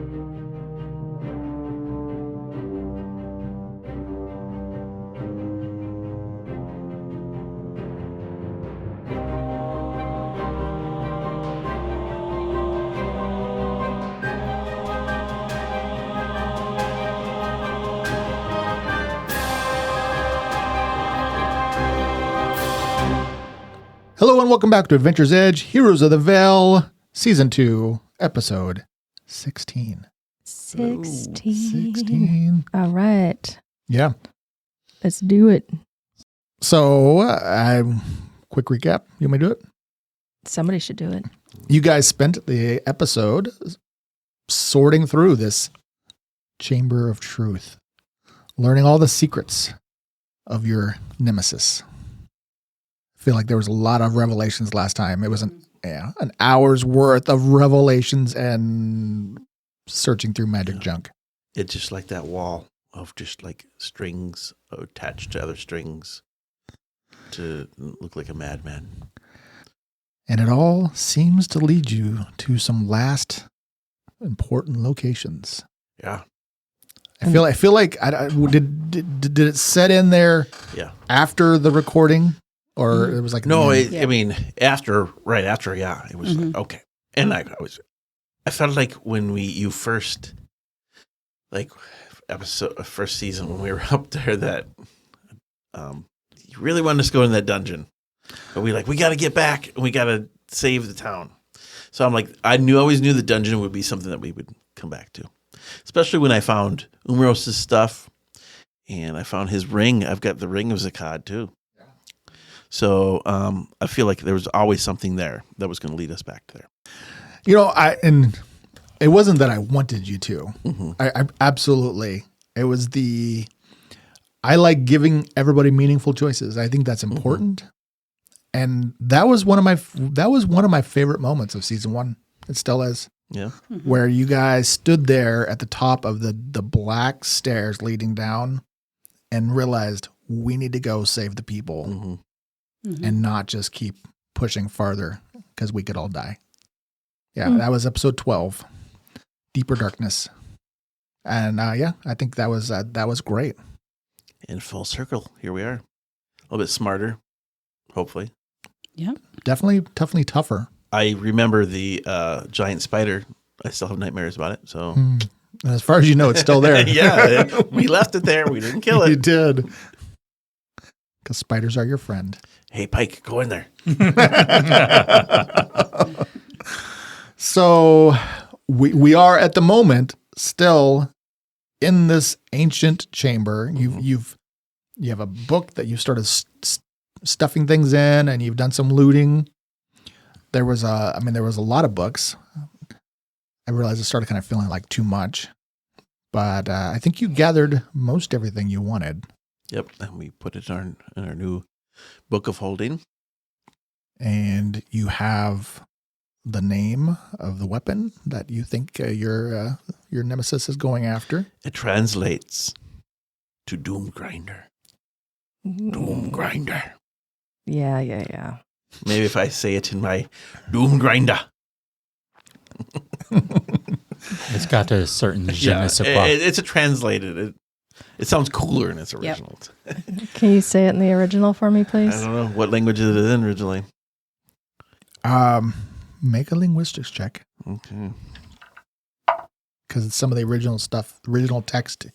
Hello and welcome back to Adventure's Edge, Heroes of the Vale, Season 2, Episode 16. 16. All right. Yeah. Let's do it. So, quick recap. You may do it. Somebody should do it. You guys spent the episode sorting through this Chamber of Truth, learning all the secrets of your nemesis. I feel like there was a lot of revelations last time. It was an hour's worth of revelations and searching through magic junk. It's just like that wall of just like strings attached to other strings to look like a madman. And it all seems to lead you to some last important locations. Yeah. I feel like did it set in there after the recording? Or it was like I mean right after, it was like, okay. And I felt like when you first first season when we were up there that you really wanted us to go in that dungeon, but we got to get back and we got to save the town. So I'm like, I always knew the dungeon would be something that we would come back to, especially when I found Umros's stuff and I found his ring. I've got the ring of Zakad too. So I feel like there was always something there that was going to lead us back to there. You know, and it wasn't that I wanted you to. Mm-hmm. I absolutely. It was I like giving everybody meaningful choices. I think that's important. Mm-hmm. And that was one of my favorite moments of season 1. It still is. Yeah. Mm-hmm. Where you guys stood there at the top of the black stairs leading down and realized we need to go save the people. Mm-hmm. Mm-hmm. And not just keep pushing farther because we could all die. Yeah, That was episode 12, Deeper Darkness. And I think that was great. In full circle, here we are. A little bit smarter, hopefully. Yeah. Definitely tougher. I remember the giant spider. I still have nightmares about it. So, as far as you know, it's still there. Yeah, we left it there. We didn't kill it. You did. Because spiders are your friend. Hey, Pike, go in there. So we are at the moment still in this ancient chamber. Mm-hmm. You have a book that you started stuffing things in, and you've done some looting. There was a lot of books. I realized it started kind of feeling like too much, but I think you gathered most everything you wanted. Yep, and we put it in our new book of holding. And you have the name of the weapon that you think your nemesis is going after. It translates to Doom Grinder. Doom Grinder. Yeah. Maybe if I say it in my Doom Grinder. It's got a certain je ne sais quoi. It's a translated. It sounds cooler in its original. Yep. Can you say it in the original for me, please? I don't know. What language is it in originally? Make a linguistics check. Okay. Because some of the original text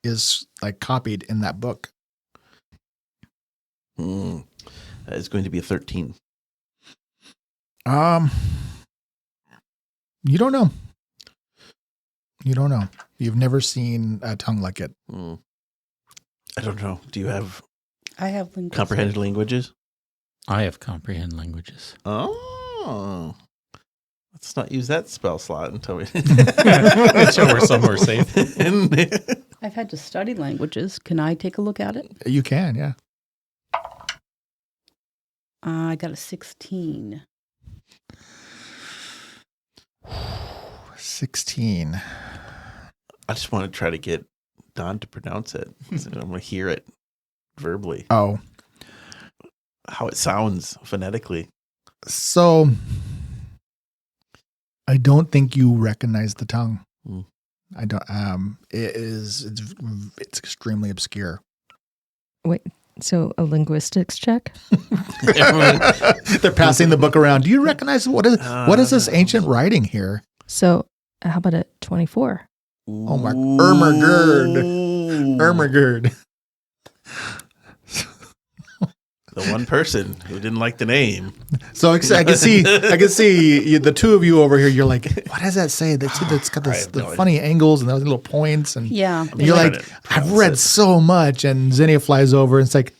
is like copied in that book. That is going to be a 13. You don't know. You've never seen a tongue like it. I don't know. Do you have? I have linguistics. Comprehended languages? I have comprehend languages. Oh. Let's not use that spell slot until we... Until we're somewhere safe. I've had to study languages. Can I take a look at it? You can, yeah. I got a 16. 16. I just want to try to get Don to pronounce it. So I'm going to hear it verbally. Oh. How it sounds phonetically. So, I don't think you recognize the tongue. I don't. It's extremely obscure. Wait, so a linguistics check? They're passing the book around. Do you recognize what is this ancient writing here? So how about a 24? Oh my, Ermagerd. The one person who didn't like the name. So I can see the two of you over here. You're like, what does that say? That's got the funny angles and those little points. And Yeah. you're like, I've read so much. And Zinnia flies over and it's like,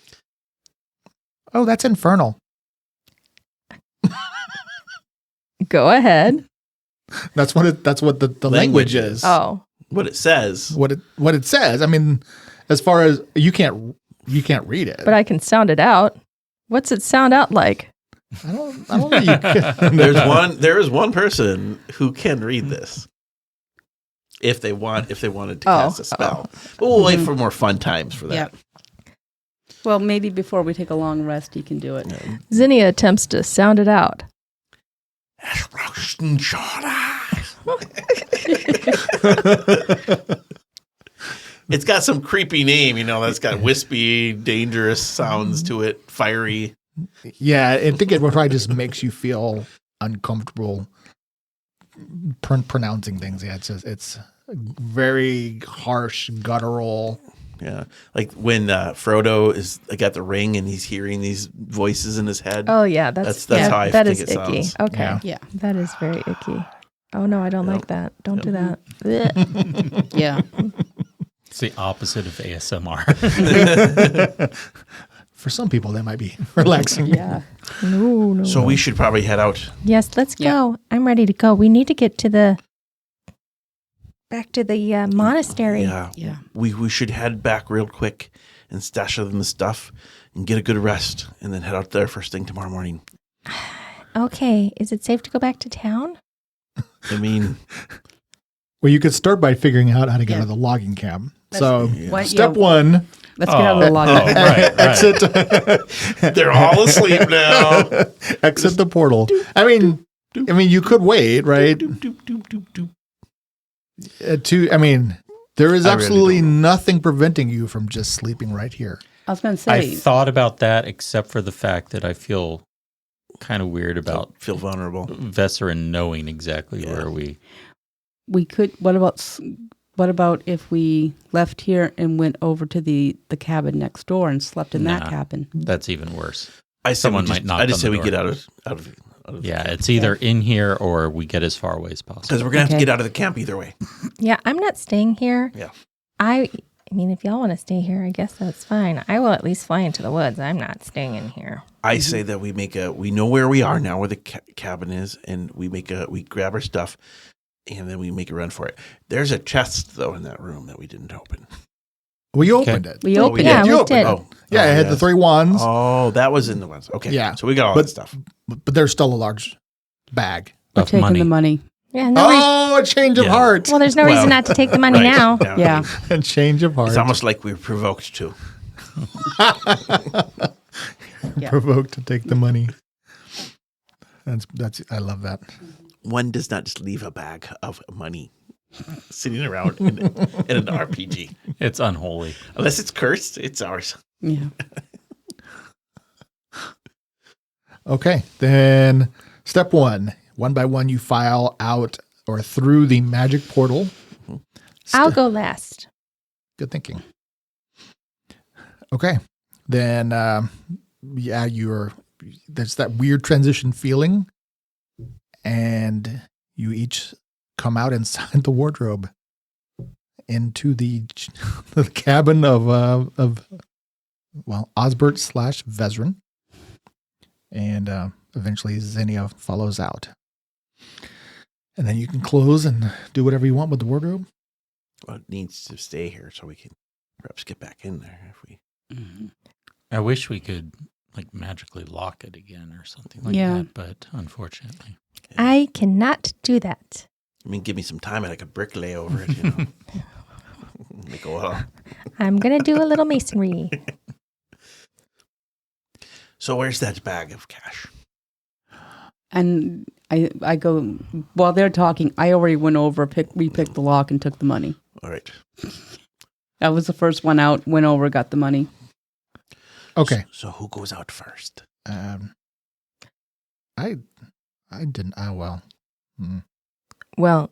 oh, that's infernal. Go ahead. That's what the language is. Oh. What it says. What it says. I mean, as far as you can't read it. But I can sound it out. What's it sound out like? I don't know you can. There is one person who can read this. If they wanted to cast a spell. But we'll wait for more fun times for that. Yep. Well, maybe before we take a long rest, you can do it. Zinnia attempts to sound it out. It's got some creepy name, that's got wispy, dangerous sounds to it, fiery. Yeah, I think it probably just makes you feel uncomfortable pronouncing things. Yeah, it's very harsh, guttural. Yeah, like when Frodo is got the ring and he's hearing these voices in his head. Oh yeah, that's how I that think is it icky. sounds. Okay, Yeah. That is very icky. Oh no, I don't like that. Don't do that. Blech. Yeah. It's the opposite of ASMR. For some people, that might be relaxing. Yeah. No. So we should probably head out. Yes, let's go. I'm ready to go. We need to get back to the monastery. Yeah. Yeah. We should head back real quick and stash them the stuff and get a good rest and then head out there first thing tomorrow morning. Okay. Is it safe to go back to town? I mean, Well, you could start by figuring out how to get out of the logging camp. So, What- step yeah. one, Let's get out of the log. right. exit. they're all asleep now. Exit the portal. I mean, you could wait, right? There is I really absolutely don't nothing preventing you from just sleeping right here. I was going to I say, thought about that, except for the fact that I feel kind of weird about Feel vulnerable. Vesserin knowing exactly where we. we could. What about if we left here and went over to the cabin next door and slept in that Nah. cabin? That's even worse. Someone might knock I just on say the we get door. out of Yeah, it's either in here or we get as far away as possible. because we're gonna have to Okay. get out of the camp either way. Yeah, I'm not staying here. Yeah. I mean, if y'all want to stay here, I guess that's fine. I will at least fly into the woods. I'm not staying in here. I say that we know where we are now, where the cabin is, and we grab our stuff, and then we make a run for it. There's a chest though in that room that we didn't open. Well, you Okay. opened it. We Oh, opened Yeah, it. we You opened did. it. Yeah, it had the 3 wands, Oh, that was in the ones. Okay, Yeah. So we got all But- that stuff. but there's still a large bag. We're Of taking money. the money. Yeah, no reason. Oh, a change of Yeah. heart. Well, there's no Well, reason not to take the money Right. now. Yeah. A change of heart. It's almost like we were provoked to. Yeah. Provoked to take the money. That's I love that. One does not just leave a bag of money sitting around in an RPG. It's unholy. Unless it's cursed, it's ours. Yeah. Okay, then step 1 by one, you file out or through the magic portal. I'll go last. Good thinking. Okay, then there's that weird transition feeling, and you each come out inside the wardrobe into the cabin of Osbert / Vesrin, and eventually Zinnia follows out. And then you can close and do whatever you want with the wardrobe. Well, it needs to stay here so we can perhaps get back in there if we. Mhm. I wish we could magically lock it again or something like Yeah. that, but unfortunately. I cannot do that. I mean, give me some time and I could brick lay over it. Make a wall. I'm going to do a little masonry. So where's that bag of cash? And I go while they're talking. I already went over, repicked the lock, and took the money. All right. I was the first one out. Went over, got the money. Okay. So who goes out first? I didn't. Oh well. Well,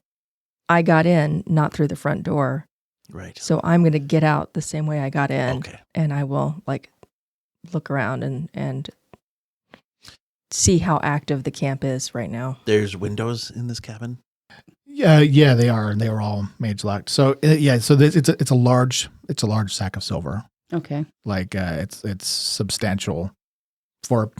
I got in, not through the front door. Right. So I'm going to get out the same way I got in. Okay. And I will look around and see how active the camp is right now. There's windows in this cabin. Yeah, they are, and they were all mage locked. So so it's a large sack of silver. Okay. Like it's substantial for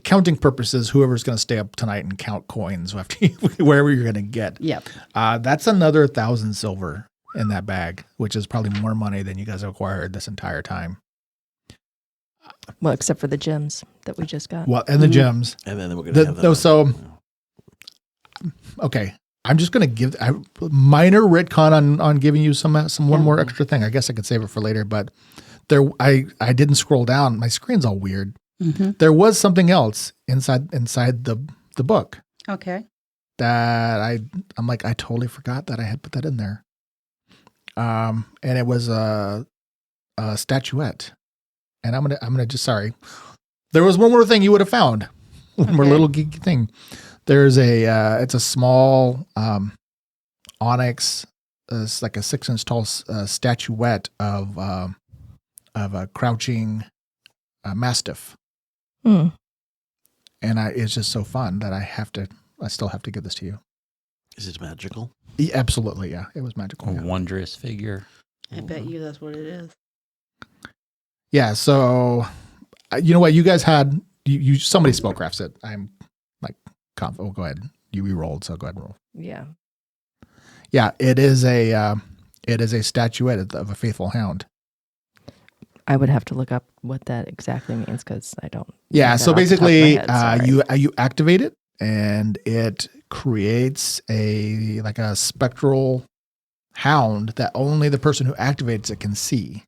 counting purposes. Whoever's going to stay up tonight and count coins after wherever you're going to get. Yep. That's another 1,000 silver in that bag, which is probably more money than you guys have acquired this entire time. Well, except for the gems that we just got. Well, and the gems. And then we're going to have them. So, okay. I'm just going to give a minor retcon on giving you one more extra thing. I guess I could save it for later, but I didn't scroll down. My screen's all weird. Mm-hmm. There was something else inside the book Okay. that I'm like, I totally forgot that I had put that in there. And it was a statuette. And I'm gonna just sorry. There was one more thing you would have found. One more little geeky thing. There's it's a small onyx, it's like a 6-inch tall statuette of a crouching mastiff. Hmm. And it's just so fun that I still have to give this to you. Is it magical? Yeah, absolutely, yeah. It was magical. A Yeah. wondrous figure. I bet you that's what it is. Yeah, so you know what? You guys had somebody spellcrafts it. I'm like confident. Oh, go ahead. You re-rolled, so go ahead and roll. Yeah. Yeah, it is a statuette of a faithful hound. I would have to look up what that exactly means because I don't. Yeah, know so that off the top of my basically, head, you activate it, and it creates a spectral hound that only the person who activates it can see.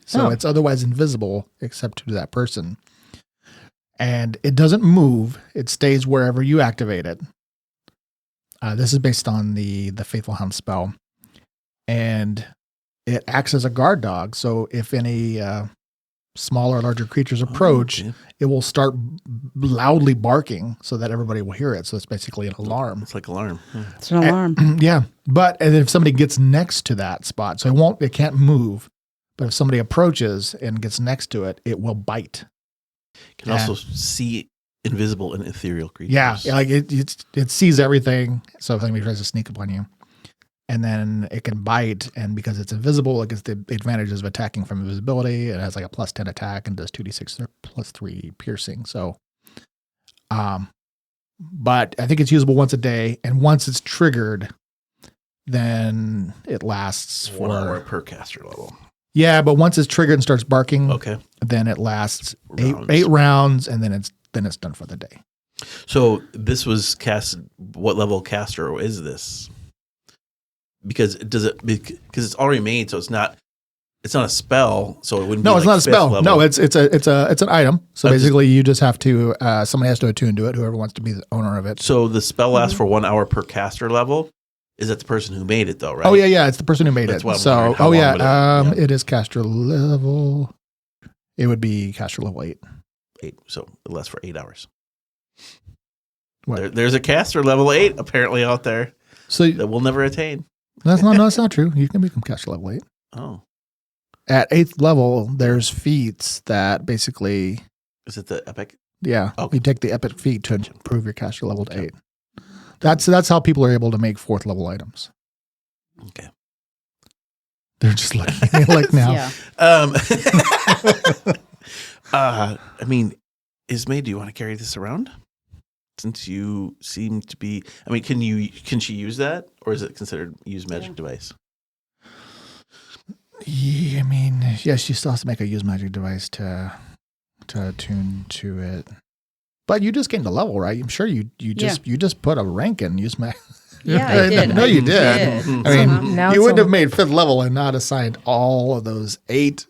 So it's otherwise invisible except to that person. And it doesn't move. It stays wherever you activate it. This is based on the Faithful Hound spell. And it acts as a guard dog. So if any smaller or larger creatures approach, it will start loudly barking so that everybody will hear it. So it's basically an alarm. It's like alarm. Yeah. It's an alarm. Yeah. And if somebody gets next to that spot, so it can't move. But if somebody approaches and gets next to it, it will bite. Can also see invisible and ethereal creatures. Yeah, like it sees everything. So if anybody tries to sneak up on you, and then it can bite, and because it's invisible, it gets the advantages of attacking from invisibility. It has like a +10 attack and does 2d6 +3 piercing. So, but I think it's usable once a day, and once it's triggered, then it lasts for 1 hour per caster level. Yeah, but once it's triggered and starts barking, Okay. then it lasts eight rounds, and then it's done for the day. So this was cast. What level caster is this? Because it's already made, so it's not a spell. So it wouldn't. No, be it's like not a spell. level. No, it's an item. So basically, you just have to somebody has to attune to it. Whoever wants to be the owner of it. So the spell lasts for 1 hour per caster level. Is that the person who made it though? Right. Oh yeah, it's the person who made That's it. what I'm So wondering. How long would it- it is caster level. It would be caster level 8. 8. So it lasts for 8 hours. What? There's a caster level 8 apparently out there So that we'll never attain. that's not true. You can become caster level 8. Oh, At 8th level, there's feats that basically, is it the epic? yeah, Okay. you take the epic feat to improve your caster level to 8. That's how people are able to make 4th level items. Okay. They're just looking at me like now. Yeah. I mean, Ismay, do you want to carry this around? Since you seem to be, I mean, can she use that, or is it considered use magic device? Yeah, I mean, yeah, she still has to make a use magic device to attune to it. But you just gained a level, right? I'm sure you just put a rank in use magic. Yeah, I did. No, you did. Mhm. I mean, Now you it's wouldn't a- have made 5th level and not assigned all of those 8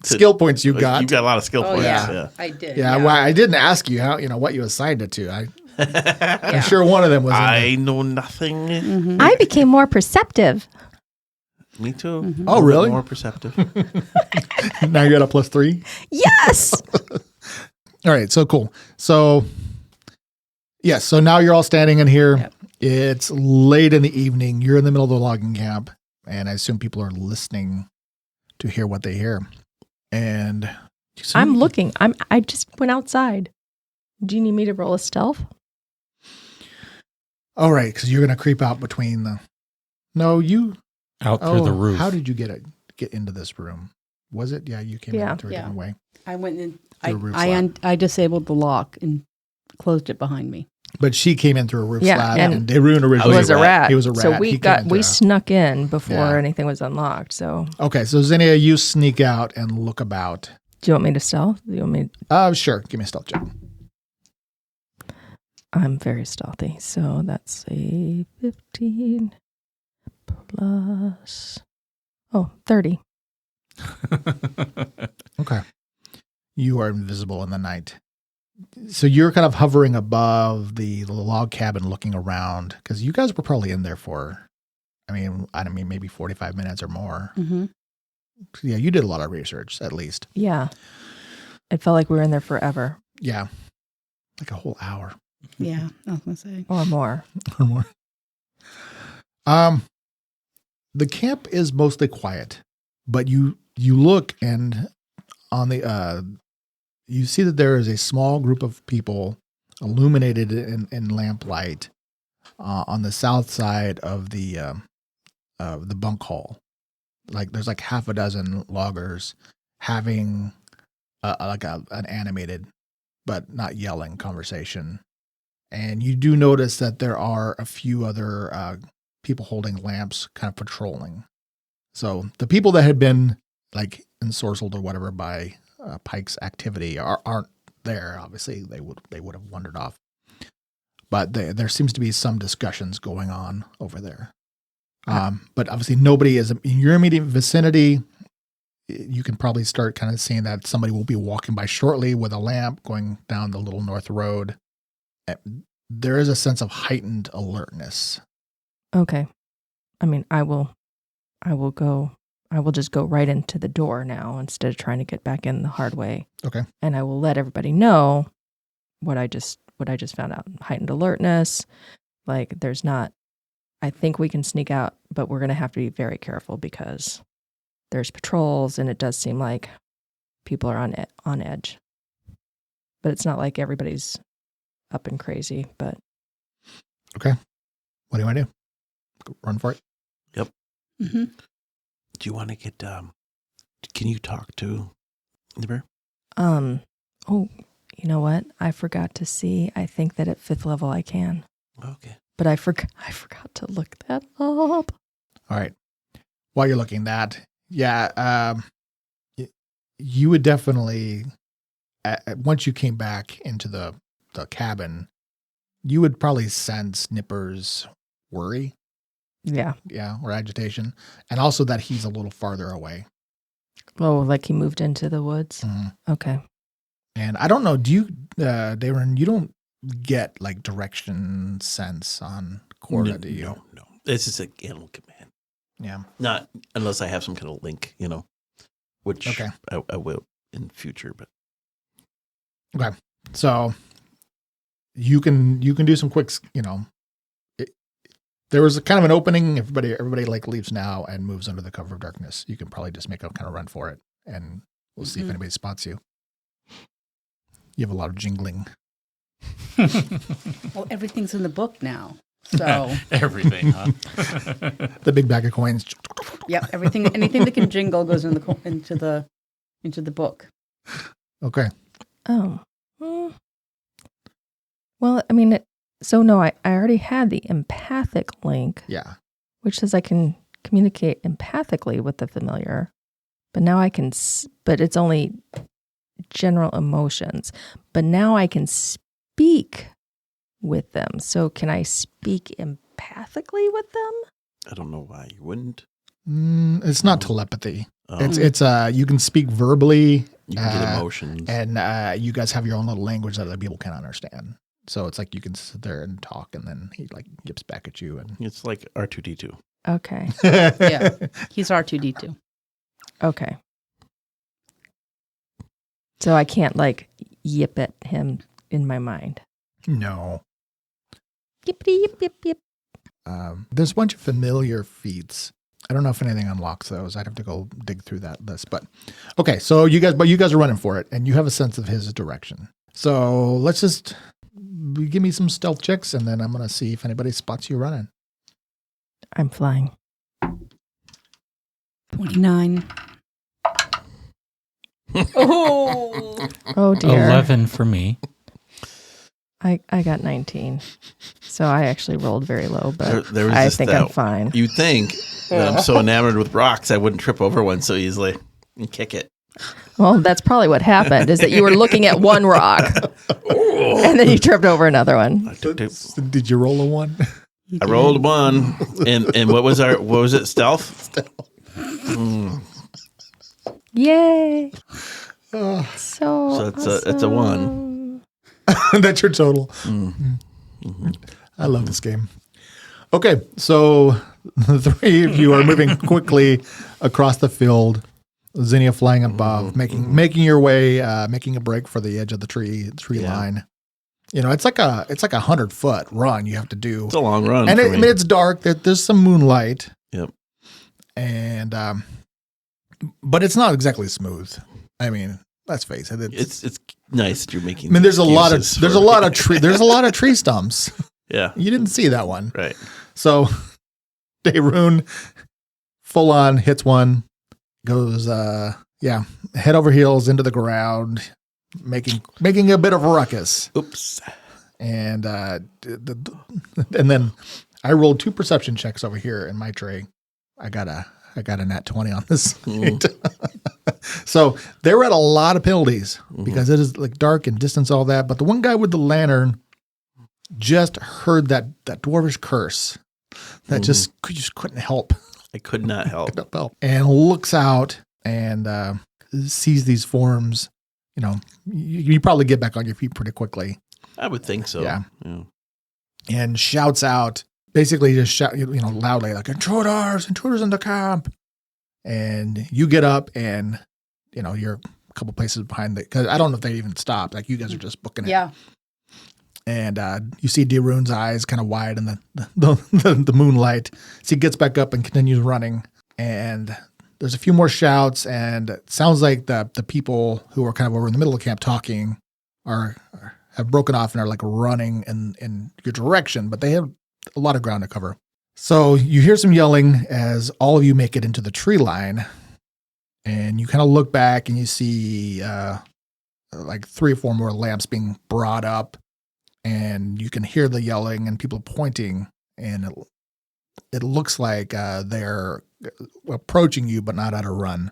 skill points you got. You got a lot of skill Oh points. yeah. Yeah. I did. Yeah, well, I didn't ask you what you assigned it to. I'm sure one of them was. I know nothing. Mhm. I became more perceptive. Me too. Mhm. Oh, really? More perceptive. Now you're at a +3. Yes. All right, so cool. So, yes, so now you're all standing in here. Yep. It's late in the evening. You're in the middle of the logging camp, and I assume people are listening to hear what they hear. And I'm looking. I just went outside. Do you need me to roll a stealth? All right, because you're going to creep out between the. No, you. Out through the roof. How did you get into this room? Was it? Yeah, you came Yeah. in through a different way. I went in. Through a roof slab. I disabled the lock and closed it behind me. But she came in through a roof Yeah, slab, and and they ruined It originally. was a rat. He was a rat. So He we came in we through- snuck in before Yeah. anything was unlocked. So Okay, so Zinnia, you sneak out and look about. do you want me to stealth? Do you want me? Sure. Give me a stealth check. I'm very stealthy. So that's a 15 plus 30. Okay. You are invisible in the night. So you're kind of hovering above the log cabin looking around because you guys were probably in there for, I mean, maybe 45 minutes or more. Mm-hmm. Yeah, you did a lot of research, at least. Yeah. It felt like we were in there forever Yeah. Like a whole hour Yeah, I was gonna say. or more. or more. The camp is mostly quiet, but you look and on the you see that there is a small group of people illuminated in lamplight on the south side of the bunk hall. Like there's like half a dozen loggers having an animated but not yelling conversation. And you do notice that there are a few other people holding lamps kind of patrolling. So the people that had been like ensorcelled or whatever by Pike's activity aren't there. Obviously, they would have wandered off. But there seems to be some discussions going on over there. But obviously, nobody is in your immediate vicinity. You can probably start kind of seeing that somebody will be walking by shortly with a lamp going down the little north road. There is a sense of heightened alertness. Okay. I mean, I will just go right into the door now instead of trying to get back in the hard way. Okay. And I will let everybody know what I just found out. Heightened alertness. Like I think we can sneak out, but we're going to have to be very careful because there's patrols and it does seem like people are on edge. But it's not like everybody's up and crazy, but Okay. What do you want to do? Run for it? Mm-hmm. Do you want to get, can you talk to the bear? oh, you know what? I forgot to see. I think that at 5th level I can. Okay. But I forgot to look that up. All right. While you're looking that, yeah, you would definitely, once you came back into the cabin, you would probably sense Nipper's worry, Yeah. or agitation, and also that he's a little farther away. Oh, like he moved into the woods? Mhm. Okay. And I don't know, do you, Darren, you don't get like direction sense on Corda, do you? No. It's just an animal command. Yeah. Not unless I have some kind of link, which Okay. I will in future. But So you can do some quick, there was a kind of an opening. Everybody like leaves now and moves under the cover of darkness. You can probably just make a kind of run for it, and we'll see if Mhm. anybody spots you. You have a lot of jingling. Well, everything's in the book now. So, Everything, huh? The big bag of coins. yeah, anything that can jingle goes into the book. Okay. Oh. Well, I mean, I already had the empathic link, Yeah. which says I can communicate empathically with the familiar, but now I can, but it's only general emotions. But now I can speak with them. So can I speak empathically with them? I don't know why you wouldn't. It's not telepathy. Um, It's you can speak verbally, you can get emotions. and you guys have your own little language that other people can understand. So it's like you can sit there and talk, and then he like yips back at you. And It's like R2D2. Okay. Yeah. He's R2D2. Okay. So I can't like yip at him in my mind. No. Yippity yip yip yip. There's a bunch of familiar feats. I don't know if anything unlocks those. I'd have to go dig through that list. But okay, so you guys are running for it, and you have a sense of his direction. So let's just give me some stealth checks, and then I'm gonna see if anybody spots you running. I'm flying. 29. Oh dear. 11 for me. I got 19. So I actually rolled very low, but There was I just think that- I'm fine. You'd think that I'm so enamored with rocks, I wouldn't trip over one so easily and kick it. Well, that's probably what happened is that you were looking at one rock and then you tripped over another one. Did you roll a 1? I rolled 1, and what was it? Stealth. Yay. Oh, So it's a 1. that's your total. I love this game. Okay, so the 3 of you are moving quickly across the field. Zinnia flying above, making your way, making a break for the edge of the tree line. You know, it's like a 100-foot run you have to do. It's a long run. And for me. it's dark. There's some moonlight. Yep. And but it's not exactly smooth. I mean, let's face it. It's nice that you're making. I mean, there's a lot of excuses for- there's a lot of tree stumps. Yeah. You didn't see that one. Right. So Daerun full on hits one, goes head over heels into the ground, making a bit of a ruckus. Oops. And and then I rolled 2 perception checks over here in my tray. I got a nat 20 on this side. So they were at a lot of penalties because it is like dark and distance, all that. But the one guy with the lantern just heard that dwarvish curse that just couldn't help. I could not help. And looks out and sees these forms. You know, you probably get back on your feet pretty quickly. I would think so. Yeah. And shouts out, basically just shout, loudly, like, intruders in the camp. And you get up and, you're a couple places behind because I don't know if they even stopped. Like, you guys are just booking it. Yeah. And you see Daerun's eyes kind of wide in the moonlight. So he gets back up and continues running. And there's a few more shouts, and it sounds like the people who are kind of over in the middle of the camp talking have broken off and are like running in your direction, but they have a lot of ground to cover. So you hear some yelling as all of you make it into the tree line, and you kind of look back and you see like 3 or 4 more lamps being brought up, and you can hear the yelling and people pointing, and it looks like they're approaching you, but not at a run.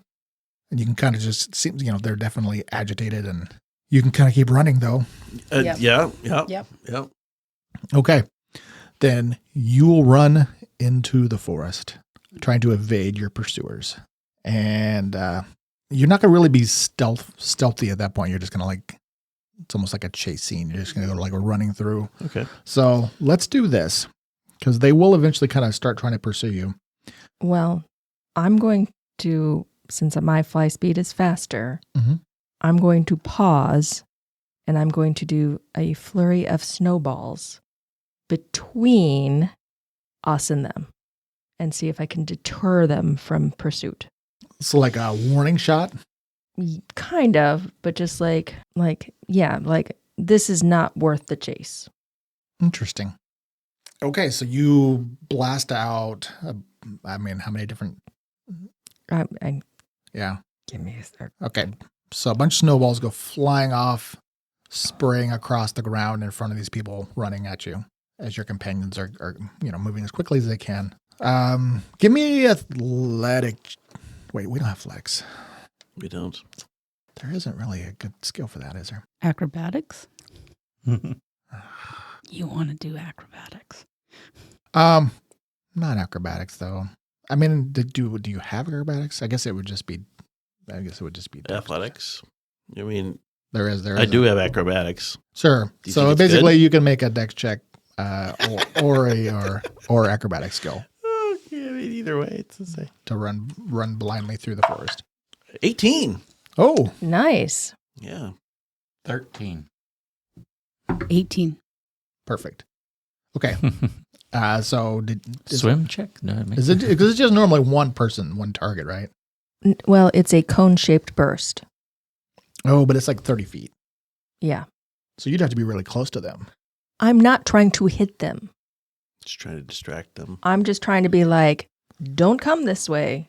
And you can kind of just see, they're definitely agitated, and you can kind of keep running though. Yep. Yep. Okay. Then you will run into the forest, trying to evade your pursuers. And you're not going to really be stealthy at that point. You're just going to it's almost like a chase scene. You're just going to go like running through. Okay. So let's do this because they will eventually kind of start trying to pursue you. Well, I'm going to, since my fly speed is faster, Mhm. I'm going to pause and I'm going to do a flurry of snowballs between us and them and see if I can deter them from pursuit. So like a warning shot. Kind of, but just like this is not worth the chase. Interesting. Okay. So you blast out, how many different? Yeah. Give me a start. Okay. So a bunch of snowballs go flying off, spraying across the ground in front of these people running at you as your companions are moving as quickly as they can. Give me athletic. Wait, we don't have flex. We don't. There isn't really a good skill for that, is there? Acrobatics? You want to do acrobatics? Not acrobatics though. I mean, do you have acrobatics? I guess it would just be. Athletics. I mean, There is. I do have acrobatics. Sure. Do you So think it's basically, good? you can make a dex check or acrobatic skill Yeah, I mean, either way, it's the same. to run blindly through the forest. 18. Oh, Nice. Yeah. 13. 18. perfect. Okay. So Swim check? No, it is it because it's just normally one person, one target, right? Well, it's a cone-shaped burst. Oh, but it's like 30 feet. Yeah. So you'd have to be really close to them. I'm not trying to hit them. Just trying to distract them. I'm just trying to be like, don't come this way.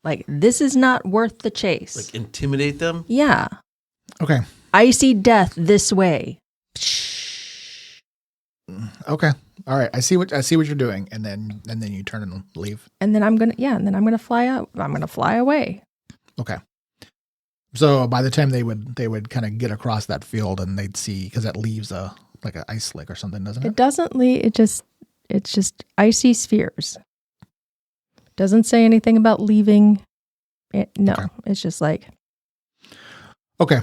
Like, this is not worth the chase. Like intimidate them? Yeah. Okay. Icy death this way. Okay. All right. I see what you're doing, and then you turn and leave. And then I'm gonna fly out. I'm gonna fly away. Okay. So by the time they would kind of get across that field, and they'd see, because that leaves like an ice slick or something, doesn't It it? doesn't leave. It's just icy spheres. Doesn't say anything about leaving. No, Okay. it's just like Okay.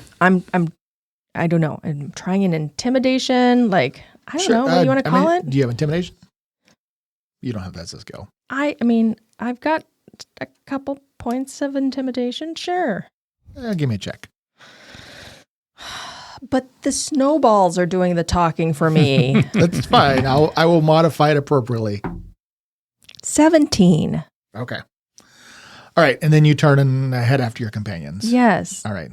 I don't know. I'm trying an intimidation. Like, I don't know. What do you want to call it? Do you have intimidation? You don't have that as a skill. I mean, I've got a couple points of intimidation. Sure. Give me a check. But the snowballs are doing the talking for me. That's fine. I will modify it appropriately. 17. Okay. All right, and then you turn and head after your companions. Yes. All right.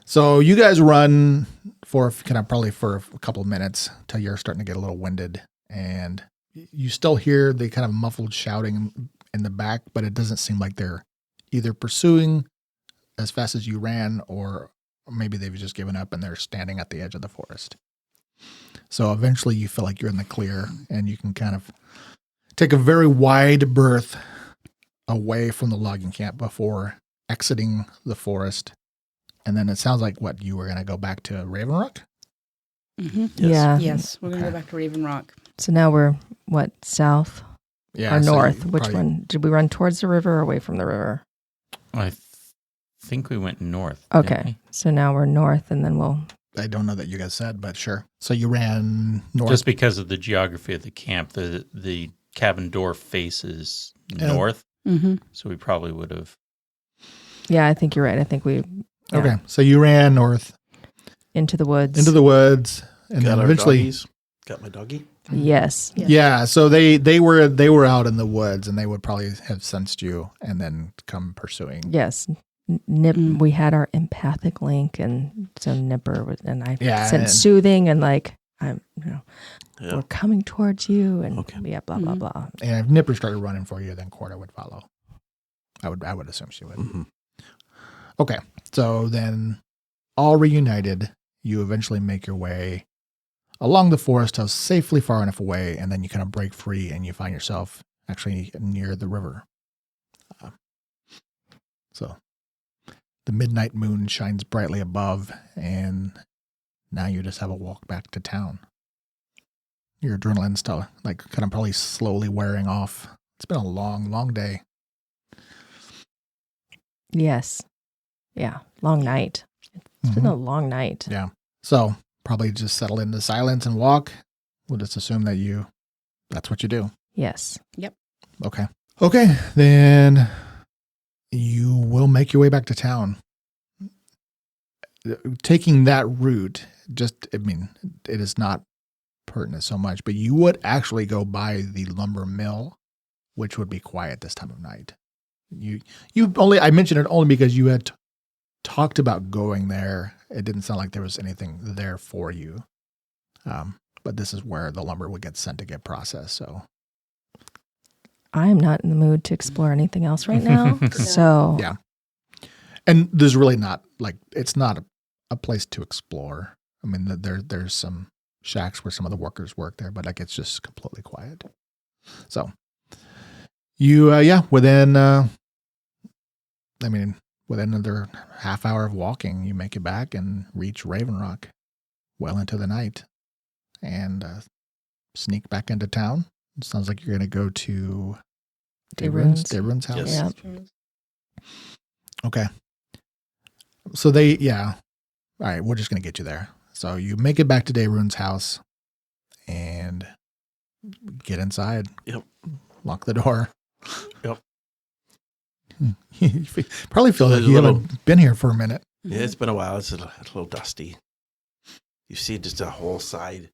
So you guys run for probably for a couple of minutes till you're starting to get a little winded, and you still hear the kind of muffled shouting in the back, but it doesn't seem like they're either pursuing as fast as you ran, or maybe they've just given up and they're standing at the edge of the forest. So eventually you feel like you're in the clear, and you can kind of take a very wide berth away from the logging camp before exiting the forest. And then it sounds like you were going to go back to Raven Rock? Mm-hmm. Yes. Yeah. Yes, we're going to Okay. go back to Raven Rock. So now we're, south Yeah. or so north? you Which probably- one? Did we run towards the river or away from the river? I think we went north. didn't Okay. So now we're north, and then we'll. I don't know that you guys said, but sure. So you ran we? north. Just because of the geography of the camp, the cabin door faces north, Mm-hmm. so we probably would have. Yeah, I think you're right. I think we. Yeah, Okay. So you ran north Into the woods. into the woods, and Got then our eventually, doggies. Got my doggie. Yes. yeah. So they were out in the woods, and they would probably have sensed you and then come pursuing. Yes. Nip. Mm. We had our empathic link, and so Nipper was, and I Yeah, sent and- soothing and like I'm, Yeah. we're coming towards you, and Okay. yeah, blah blah Mhm. blah. And if Nipper started running for you, then Corda would follow. I would assume she would. Mm-hmm. Okay. So then, all reunited, you eventually make your way along the forest till safely far enough away, and then you kind of break free and you find yourself actually near the river. So the midnight moon shines brightly above, and now you just have a walk back to town. Your adrenaline's still kind of probably slowly wearing off. It's been a long, long day. Yes. Yeah. Long night. It's been Mhm. a long night. Yeah. So probably just settle into silence and walk. We'll just assume that that's what you do. Yes. Okay. Okay. Then you will make your way back to town. Taking that route, it is not pertinent so much, but you would actually go by the lumber mill, which would be quiet this time of night. I mentioned it only because you had talked about going there. It didn't sound like there was anything there for you. But this is where the lumber would get sent to get processed. So I am not in the mood to explore anything else right now. So yeah. And there's really not it's not a place to explore. I mean, there's some shacks where some of the workers work there, but it's just completely quiet. So you, within another half hour of walking, you make it back and reach Raven Rock well into the night and sneak back into town. It sounds like you're going to go to Dayrun's house. Yes. yeah. Okay. So they All right, we're just going to get you there. So you make it back to Dayrune's house and get inside. Yep. Lock the door. Yep. You probably feel So like there's you a little- haven't been here for a minute. Yeah, it's been a while. It's a little dusty. You see just a whole side,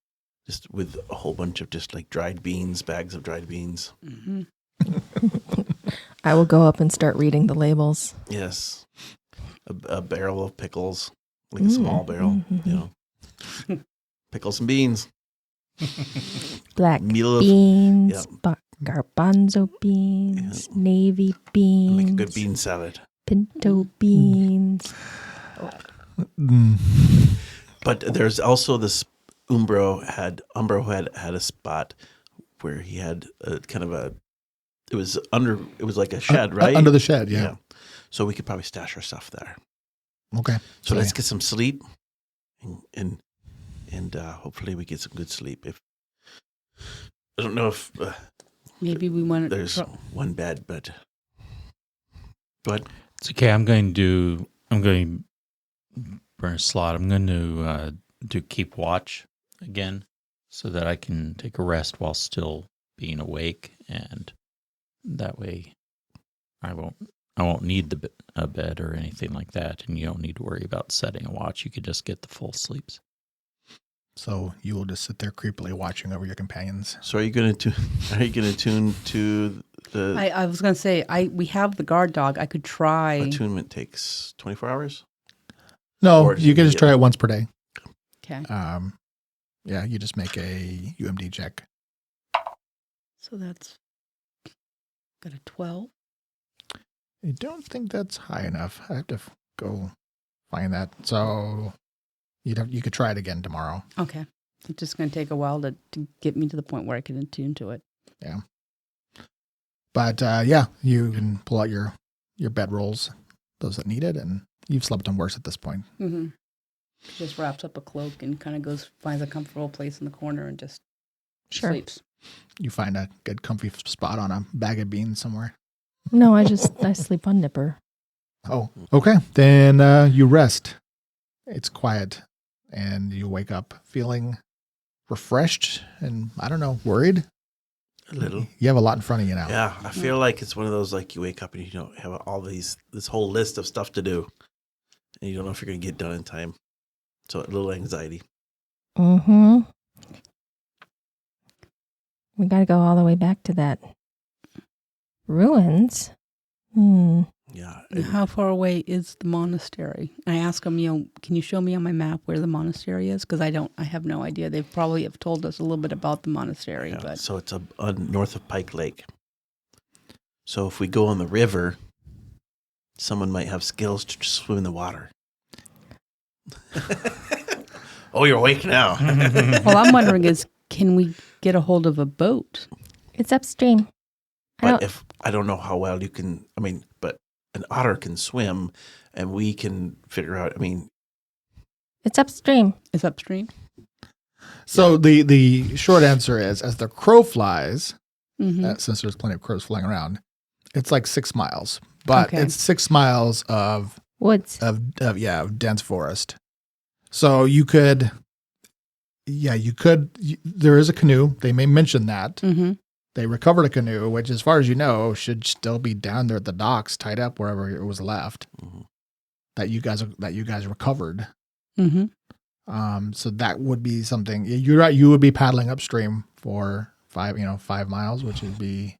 just with a whole bunch of just like dried beans, bags of dried beans. Mhm. I will go up and start reading the labels. Yes. A barrel of pickles, like a small barrel, you know. Pickles and beans. Black Meal of beans, garbanzo beans, navy beans, make a good bean salad. pinto beans. Mm. But there's also this Umbro had a spot where he had a kind of a it was like a shed, right? Under the shed, yeah. So we could probably stash our stuff there. Okay. So let's get some sleep, and hopefully we get some good sleep. If I don't know if Maybe we want to. there's one bed, but It's okay. I'm going to burn a slot. I'm going to do keep watch again so that I can take a rest while still being awake, and that way I won't need a bed or anything like that, and you don't need to worry about setting a watch. You could just get the full sleeps. So you will just sit there creepily watching over your companions. so are you going to tune to the I was going to say, we have the guard dog. I could try. attunement takes 24 hours? No, Or you can just try it once per day. Okay. Yeah, you just make a UMD check. So that's got a 12. I don't think that's high enough. I have to go find that. So you could try it again tomorrow. Okay. It's just going to take a while to get me to the point where I can attune to it. But yeah, you can pull out your bed rolls, those that need it, and you've slept on worse at this point. Mm-hmm. Just wraps up a cloak and kind of finds a comfortable place in the corner and just sleeps. You find a good comfy spot on a bag of beans somewhere. No, I sleep on Nipper. Oh, okay. Then you rest. It's quiet, and you wake up feeling refreshed and, I don't know, worried. A little. You have a lot in front of you now. Yeah, I feel like it's one of those like you wake up and you don't have all this whole list of stuff to do, and you don't know if you're going to get done in time. So a little anxiety. Mm-hmm. We got to go all the way back to that ruins. Yeah. How far away is the monastery? I ask them, can you show me on my map where the monastery is? Because I have no idea. They probably have told us a little bit about the monastery, but So it's north of Pike Lake. So if we go on the river, someone might have skills to just swim in the water. Oh, you're awake now. well, I'm wondering can we get a hold of a boat? It's upstream. But if I don't know how well you can, but an otter can swim, and we can figure out. It's upstream. It's upstream. So the short answer is, as the crow flies, Mm-hmm. since there's plenty of crows flying around, it's like 6 miles. But Okay. it's 6 miles of Woods. dense forest. So you could, there is a canoe. They may mention that. Mm-hmm. They recovered a canoe, which, as far as you know, should still be down there at the docks, tied up wherever it was left. Mhm. That you guys recovered. Mm-hmm. So that would be something. You're right. You would be paddling upstream for 5 miles, which would be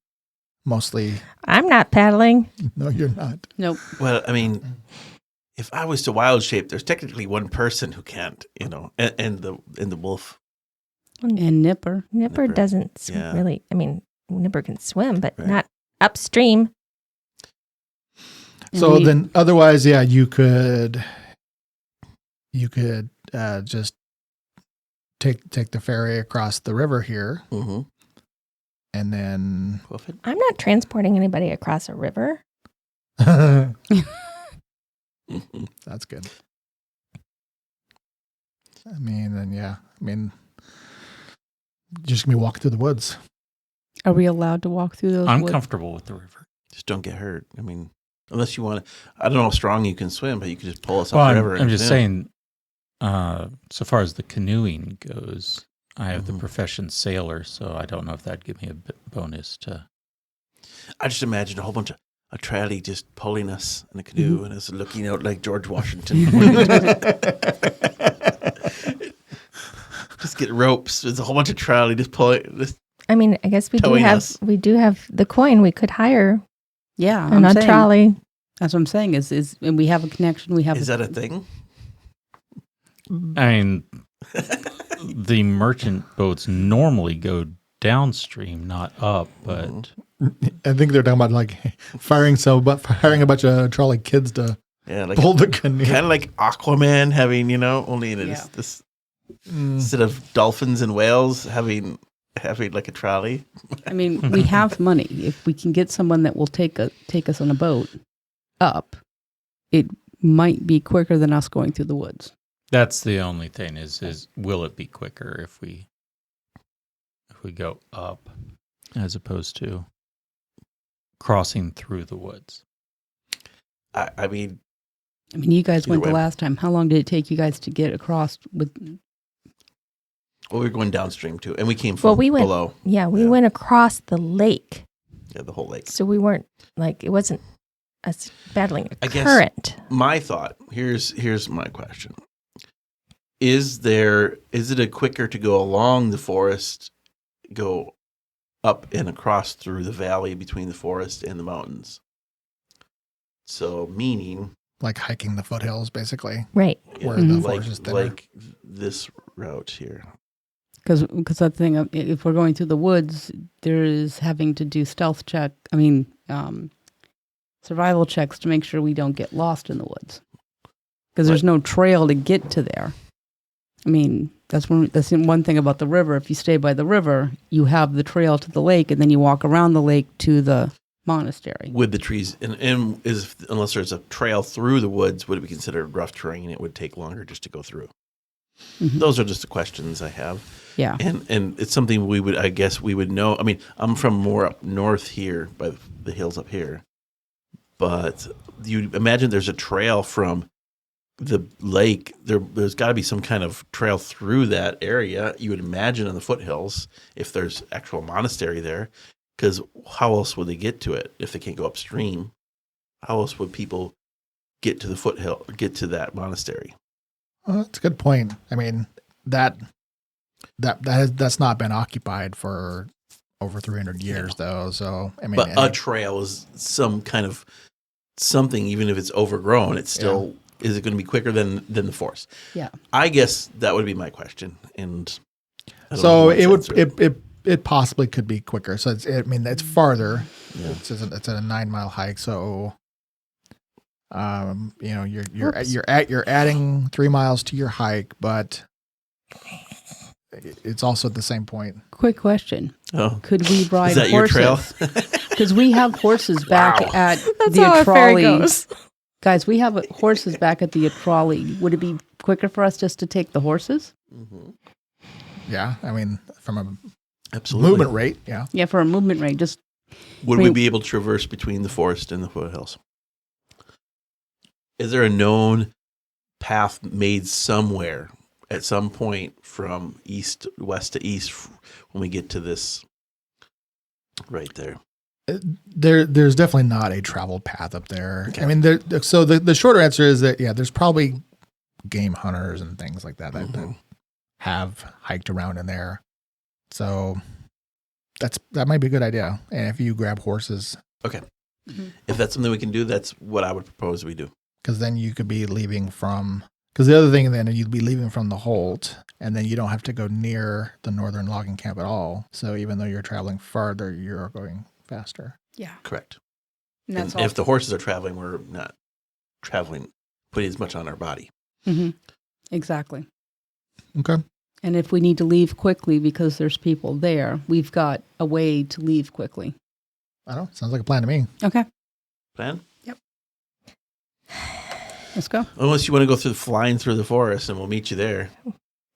mostly. I'm not paddling. No, you're not. Nope. Well, if I was to wild shape, there's technically one person who can't, and the wolf. And Nipper. Nipper Nipper. doesn't Yeah. really. Nipper can swim, but Right. not upstream. So And then, otherwise, you could just take the ferry across the river here, Mm-hmm. and then Hoof it. I'm not transporting anybody across a river. that's good. Just gonna be walking through the woods. Are we allowed to walk through those I'm woods? comfortable with the river. Just don't get hurt. Unless you want to. I don't know how strong you can swim, but you can just pull us Well, up the river. I'm and just swim. saying, So far as the canoeing goes, I have the Mhm. profession sailor, so I don't know if that'd give me a bonus to. I just imagine a whole bunch of a trolley just pulling us in a canoe and us looking out like George Washington. Just get ropes. There's a whole bunch of trolley just pulling. Just, I mean, I guess we do Towing have us. the coin we could hire Yeah, on a trolley. That's what I'm saying. Is and we have a connection. We have. is that a thing? I mean, the merchant boats normally go downstream, not up, but I think they're talking about like hiring a bunch of trolley kids to Yeah, like pull the canoe. kind of like Aquaman having, only in Yeah. this Mm. instead of dolphins and whales having like a trolley. I mean, we have money. If we can get someone that will take us on a boat up, it might be quicker than us going through the woods. that's the only thing is will it be quicker if we go up as opposed to crossing through the woods? I mean, You guys Either went way. the last time. How long did it take you guys to get across with? well, we were going downstream too, and we came from Well, we went. below. Yeah, we Yeah. went across the lake, Yeah, the whole lake. so we weren't like it wasn't us battling a I guess- current. My thought here's my question: is it a quicker to go along the forest, go up and across through the valley between the forest and the mountains? So meaning, Like hiking the foothills, basically. Right. Where the like, forest is thinner. like this route here. Because that thing, if we're going through the woods, there is having to do stealth check. Survival checks to make sure we don't get lost in the woods. Because there's no trail to get to there. That's one thing about the river. If you stay by the river, you have the trail to the lake, and then you walk around the lake to the monastery. With the trees, and unless there's a trail through the woods, would it be considered rough terrain? It would take longer just to go through. Mhm. Those are just the questions I have. Yeah. And it's something we would know. I mean, I'm from more up north here by the hills up here, but you imagine there's a trail from the lake. There's got to be some kind of trail through that area. You would imagine in the foothills if there's actual monastery there, because how else would they get to it if they can't go upstream? How else would people get to the foothill, get to that monastery? Well, that's a good point. I mean, that's not been occupied for over 300 years, though. So, I mean, But a trail is some kind of something, even if it's overgrown, it's still, is it going to be quicker than the forest? Yeah. I guess that would be my question. And I don't know so if it that's would right. it possibly could be quicker. So it's farther. Yeah. It's a 9-mile hike. So, you're Oops. you're adding 3 miles to your hike, but it's also at the same point. Quick question. Oh, Could we ride is that your trail? horses? Because we have horses back Wow. at That's the how a ferry trolley. goes. Guys, we have horses back at the trolley. Would it be quicker for us just to take the horses? Mhm. Yeah, I mean, from a Absolutely. movement rate, yeah. Yeah, for a movement rate. Just Would I we mean- be able to traverse between the forest and the foothills? Is there a known path made somewhere at some point from west to east when we get to this right there? There's definitely not a traveled path up there. Okay. I mean, so the shorter answer is that there's probably game hunters and things like that that Mhm. have hiked around in there. So that might be a good idea. And if you grab horses, If that's something we can do, that's what I would propose we do. because then you could be leaving from. Because the other thing then you'd be leaving from the Holt, and then you don't have to go near the northern logging camp at all. So even though you're traveling farther, you're going faster. yeah. Correct. And And that's all. if the horses are traveling, we're not traveling, putting as much on our body. Exactly. Okay. And if we need to leave quickly because there's people there, we've got a way to leave quickly. I don't know. Sounds like a plan to me. Okay, Plan? let's go. Unless you want to go flying through the forest, and we'll meet you there.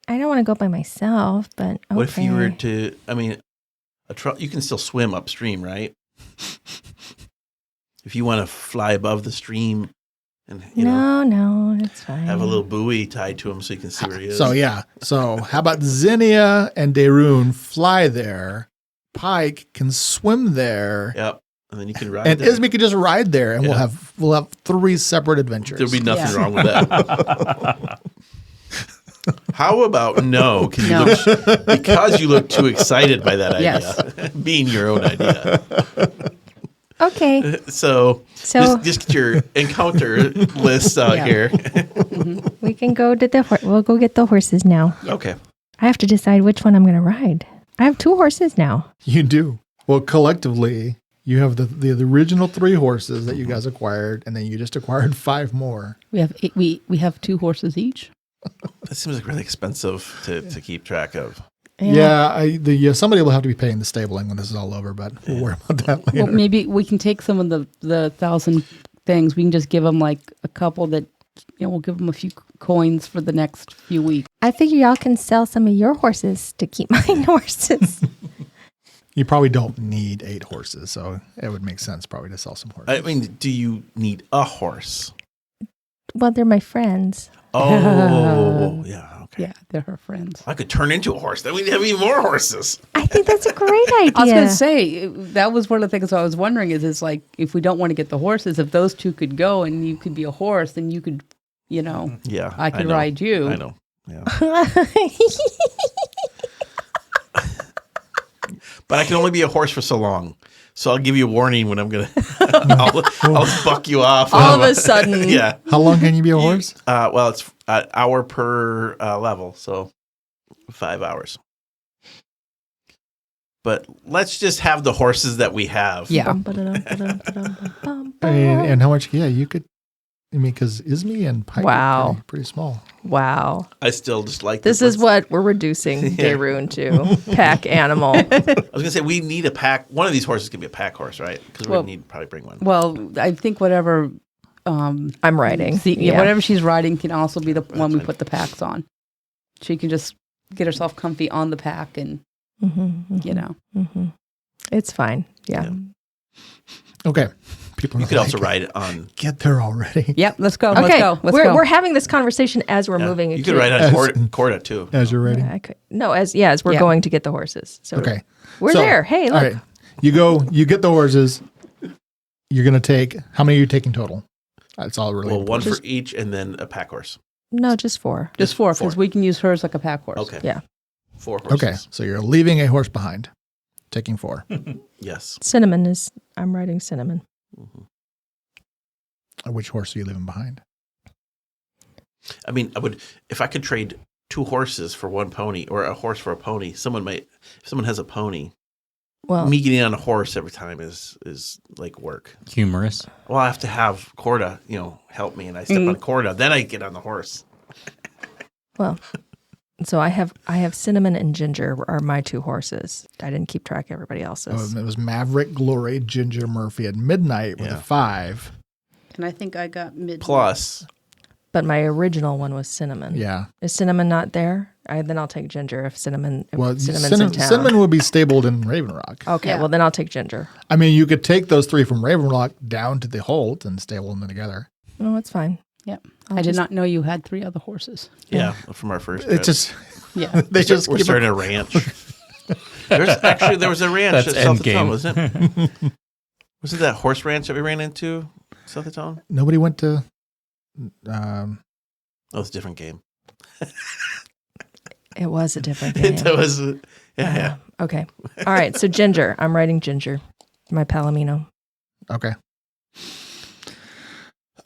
I don't want to go by myself, but okay. What if you were to? I mean, you can still swim upstream, right? If you want to fly above the stream And you know, No, it's fine. have a little buoy tied to him so you can see where he is. So yeah. So how about Zinnia and Daerun fly there? Pike can swim there. Yep. And then you can ride And there. Ismi could just ride there, and Yeah. we'll have 3 separate adventures. There'll be nothing Yeah. wrong with that. How about no? No. Because you look too excited by that idea, Yes. being your own idea. Okay. So just get your encounter list out Yeah. here. We can go to we'll go get the horses now. Okay. I have to decide which one I'm going to ride. I have 2 horses now. You do. Well, collectively, you have the original 3 horses that you guys acquired, and then you just acquired 5 more. We have we have 2 horses each. That seems like really expensive to keep track of. Yeah, somebody will have to be paying the stabling when this is all over, but we'll worry about that later. Well, maybe we can take some of the 1,000 things. We can just give them like a couple that, we'll give them a few coins for the next few weeks. I figure y'all can sell some of your horses to keep my horses. You probably don't need 8 horses, so it would make sense probably to sell some horses. I mean, do you need a horse? Well, they're my friends. Oh, yeah. Okay. Yeah, they're her friends. I could turn into a horse. Then we'd have even more horses. I think that's a great idea. I was going to say, that was one of the things I was wondering is like, if we don't want to get the horses, if those 2 could go and you could be a horse, then you could, Yeah. I could know. ride you. I know. Yeah. But I can only be a horse for so long. So I'll give you a warning when I'm going to, I'll buck you off. All of a sudden. Yeah. How long can you be a horse? Well, it's an hour per level. So 5 hours. But let's just have the horses that we have. Yeah. And how much? Yeah, you could. I mean, because Ismi and Pike Wow. are pretty small. Wow. I still just like This is what we're reducing Daerun to. Pack animal. I was going to say, we need a pack. One of these horses can be a pack horse, right? Because we're Well- going to need to probably bring one. Well, I think whatever, I'm riding. whatever she's riding can also be the one we fine. put the packs on. She can just get herself comfy on the pack and, It's fine. Yeah. Okay. People. You are could also like, ride it on. Get there already. Yep, let's go. Okay. Let's go. Let's we're go. we're having this conversation as we're moving. You to- could ride on As- Corda too. As you're ready. Yeah, I could. No, as we're Yeah. going to get the horses. So Okay. we're So, there. Hey, look. All right. You go. You get the horses. You're gonna take. How many are you taking total? That's all really. Well, one important. for each and then a pack horse. No, just 4. Just 4, because we can use hers like a pack horse. Okay. Yeah. 4 horses. Okay, so you're leaving a horse behind, taking 4. Yes. I'm riding Cinnamon. Which horse are you leaving behind? I mean, if I could trade 2 horses for 1 pony or a horse for a pony, if someone has a pony, Well, me getting on a horse every time is like work. Humorous. Well, I have to have Corda, help me, and I step on Corda, then I get on the horse. so I have Cinnamon and Ginger are my 2 horses. I didn't keep track of everybody else's. It was Maverick, Glory, Ginger, Murphy at midnight with Yeah. a 5. And I think I got mid. Plus, But my original one was Cinnamon. Yeah. Is Cinnamon not there? Then I'll take Ginger if Cinnamon's in Cinnamon, town. Cinnamon will be stabled in Raven Rock. Okay, Yeah. well then I'll take Ginger. I mean, you could take those 3 from Raven Rock down to the Holt and stable them together. No, it's fine. Yep. I'll I did just- not know you had 3 other horses. yeah, from our first trip. It's just Yeah. they just We're keep starting a ranch. There was a ranch That's at south of town, endgame. wasn't it? Wasn't that horse ranch that we ran into south of town? nobody went to. Oh, it's a different game. It was a different game. That was, yeah. Okay. All right. So Ginger. I'm riding Ginger. My Palomino. Okay.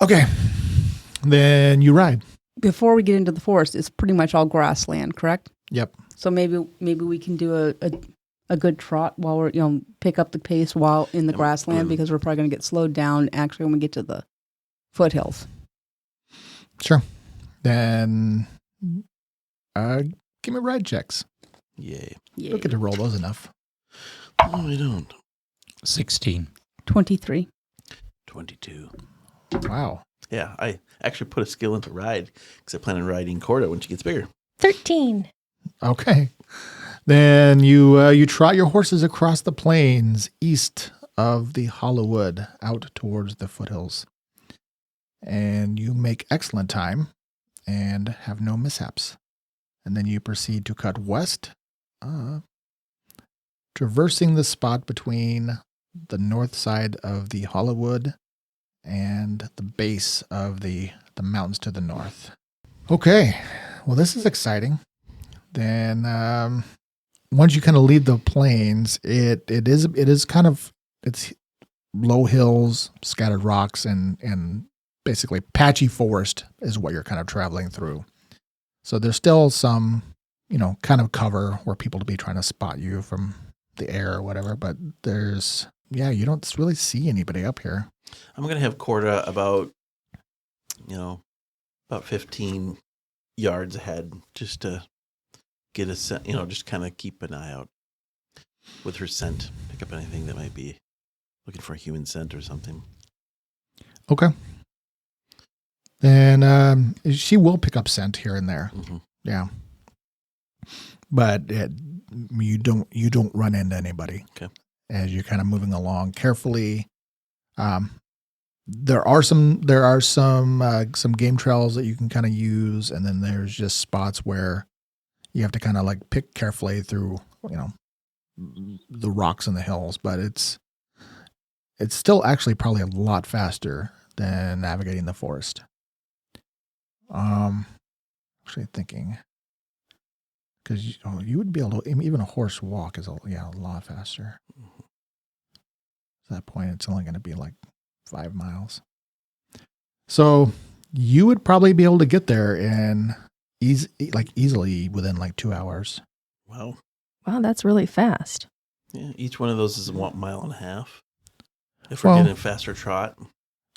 Okay. Then you ride. Before we get into the forest, it's pretty much all grassland, correct? Yep. So maybe we can do a good trot while we're pick up the pace while in the grassland because we're probably going to get slowed down actually when we get to the foothills. Sure. Then give me ride checks. Yay. You don't get to roll those enough. No, I don't. 16. 23. 22. Wow. Yeah, I actually put a skill into ride because I plan on riding Corda when she gets bigger. 13. Okay. Then you trot your horses across the plains east of the Hollow Wood out towards the foothills. and you make excellent time and have no mishaps. And then you proceed to cut west, traversing the spot between the north side of the Hollywood and the base of the mountains to the north. Okay, well, this is exciting. Then once you kind of leave the plains, it is kind of, it's low hills, scattered rocks, and basically patchy forest is what you're kind of traveling through. So there's still some, kind of cover where people to be trying to spot you from the air or whatever, but you don't really see anybody up here. I'm going to have Corda about 15 yards ahead just to get a scent, just kind of keep an eye out with her scent, pick up anything that might be looking for a human scent or something. Okay. And she will pick up scent here and there. Mm-hmm. Yeah. But you don't run into anybody. Okay. As you're kind of moving along carefully. There are some game trails that you can kind of use, and then there's just spots where you have to kind of like pick carefully through, the rocks and the hills, but it's still actually probably a lot faster than navigating the forest. Actually thinking, because you would be able to, even a horse walk is a lot faster. At that point, it's only going to be like 5 miles. So you would probably be able to get there in easily within like 2 hours. Wow. Wow, that's really fast. Yeah, each one of those is 1.5 miles. If we're getting a faster trot.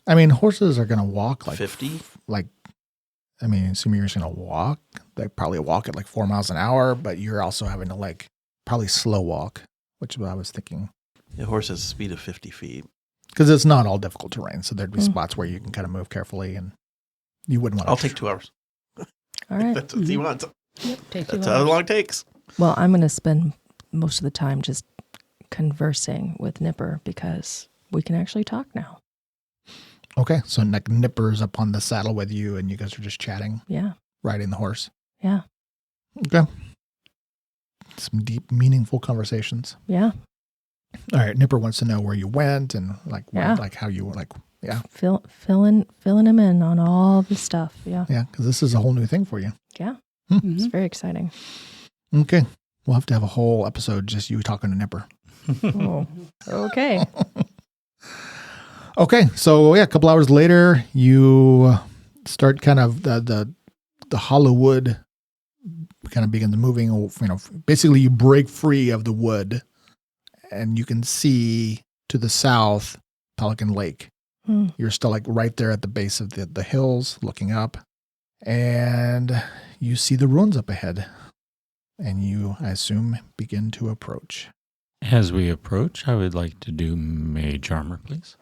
I mean, horses are going to walk like 50. Assuming you're just going to walk, they probably walk at like 4 miles an hour, but you're also having to like probably slow walk, which is what I was thinking. A horse has a speed of 50 feet. Because it's not all difficult terrain, so there'd be spots where you can kind of move carefully, and you wouldn't want to. I'll take 2 hours. All right. That's what you want. Yep, That's how long it takes. Well, I'm going to spend most of the time just conversing with Nipper because we can actually talk now. Okay, so like Nipper's up on the saddle with you, and you guys are just chatting. Yeah. Riding the horse. Yeah. Okay. Some deep, meaningful conversations. Yeah. All right, Nipper wants to know where you went and how you filling him in on all the stuff. Yeah. Yeah, because this is a whole new thing for you. Yeah. Mm-hmm. It's very exciting. Okay, we'll have to have a whole episode just you talking to Nipper. Oh, okay. Okay, so a couple hours later, you start kind of the Hollywood kind of begins moving. Basically you break free of the wood, and you can see to the south Pelican Lake. You're still like right there at the base of the hills, looking up, and you see the ruins up ahead, and you, I assume, begin to approach. As we approach, I would like to do mage armor, please.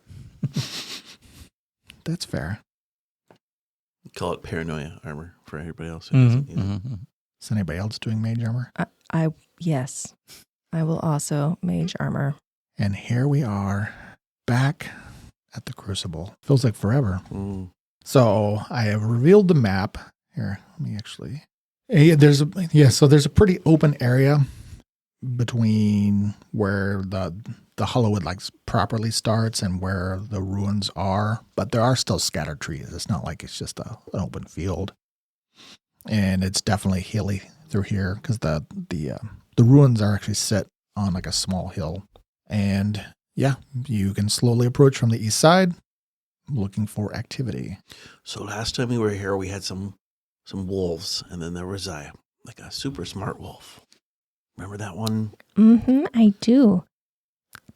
That's fair. Call it paranoia armor for everybody else who doesn't use it. Mm-hmm. Is anybody else doing mage armor? Yes, I will also mage armor. And here we are, back at the Crucible. Feels like forever. Mm. So I have revealed the map. Here, let me actually. There's a pretty open area between where the Hollywood properly starts and where the ruins are, but there are still scattered trees. It's not like it's just an open field, and it's definitely hilly through here because the ruins are actually set on like a small hill, and you can slowly approach from the east side, looking for activity. So last time we were here, we had some wolves, and then there was a super smart wolf. Remember that one? Mm-hmm, I do.